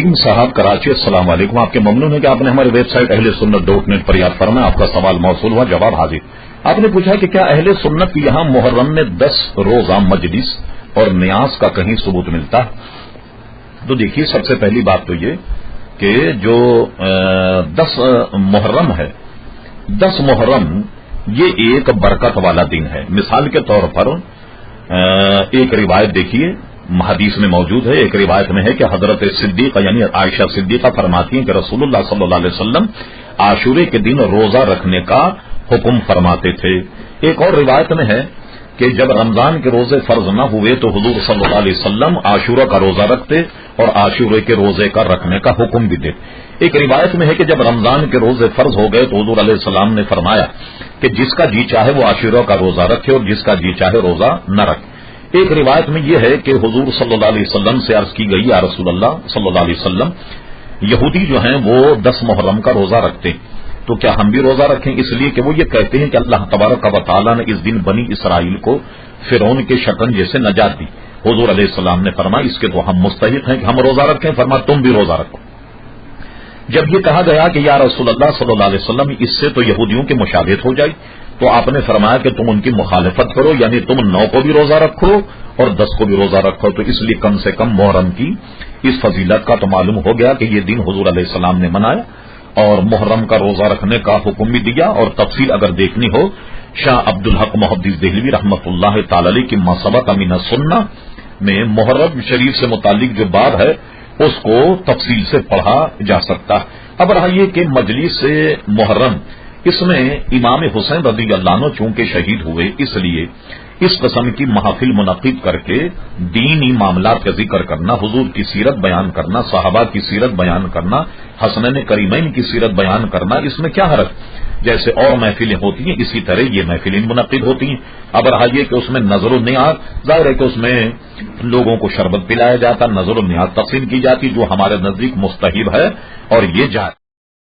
ندیم صاحب کراچی، السلام علیکم. آپ کے ممنون ہے کہ آپ نے ہماری ویب سائٹ اہل سنت .net پر یاد فرمایا. آپ کا سوال موصول ہوا، جواب حاضر. آپ نے پوچھا کہ کیا اہل سنت کی یہاں محرم میں 10 روزہ مجلس اور نیاز کا کہیں ثبوت ملتا ہے؟ تو دیکھیے، سب سے پہلی بات تو یہ کہ جو 10 محرم ہے، 10 محرم یہ ایک برکت والا دن ہے. مثال کے طور پر ایک روایت دیکھیے، حدیث میں موجود ہے. ایک روایت میں ہے کہ حضرت صدیقہ یعنی عائشہ صدیقہ فرماتی ہیں کہ رسول اللہ صلی اللہ علیہ وسلم عاشورے کے دن روزہ رکھنے کا حکم فرماتے تھے. ایک اور روایت میں ہے کہ جب رمضان کے روزے فرض نہ ہوئے تو حضور صلی اللہ علیہ وسلم عاشورہ کا روزہ رکھتے اور عاشورے کے روزے کا رکھنے کا حکم بھی دیتے. ایک روایت میں ہے کہ جب رمضان کے روزے فرض ہو گئے تو حضور علیہ السلام نے فرمایا کہ جس کا جی چاہے وہ عاشورہ کا روزہ رکھے اور جس کا جی چاہے روزہ نہ رکھے. ایک روایت میں یہ ہے کہ حضور صلی اللہ علیہ وسلم سے عرض کی گئی، یا رسول اللہ صلی اللہ علیہ وسلم، یہودی جو ہیں وہ 10 محرم کا روزہ رکھتے ہیں، تو کیا ہم بھی روزہ رکھیں؟ اس لیے کہ وہ یہ کہتے ہیں کہ اللہ تبارک و تعالیٰ نے اس دن بنی اسرائیل کو فرعون کے شکنجے سے نجات دی. حضور علیہ السلام نے فرمایا اس کے تو ہم مستحق ہیں کہ ہم روزہ رکھیں. فرمایا تم بھی روزہ رکھو. جب یہ کہا گیا کہ یا رسول اللہ صلی اللہ علیہ وسلم اس سے تو یہودیوں کی مشابہت ہو جائے، تو آپ نے فرمایا کہ تم ان کی مخالفت کرو، یعنی تم 9 کو بھی روزہ رکھو اور 10 کو بھی روزہ رکھو. تو اس لیے کم سے کم محرم کی اس فضیلت کا تو معلوم ہو گیا کہ یہ دن حضور علیہ السلام نے منایا اور محرم کا روزہ رکھنے کا حکم بھی دیا. اور تفصیل اگر دیکھنی ہو، شاہ عبد الحق محدث دہلوی رحمۃ اللہ تعالی علیہ کی ما سبق من السنہ میں محرم شریف سے متعلق جو باب ہے اس کو تفصیل سے پڑھا جا سکتا ہے. اب رہا یہ کہ مجلس محرم، اس میں امام حسین رضی اللہ عنہ چونکہ شہید ہوئے، اس لیے اس قسم کی محافل منعقد کر کے دینی معاملات کا ذکر کرنا، حضور کی سیرت بیان کرنا، صحابہ کی سیرت بیان کرنا، حسنین کریمین کی سیرت بیان کرنا، اس میں کیا حرج؟ جیسے اور محفلیں ہوتی ہیں اسی طرح یہ محفلیں منعقد ہوتی ہیں. اب رہا یہ کہ اس میں نظر و نیاز، ظاہر ہے کہ اس میں لوگوں کو شربت پلایا جاتا، نظر و نیاز تقسیم کی جاتی، جو ہمارے نزدیک مستحب ہے اور یہ جائز.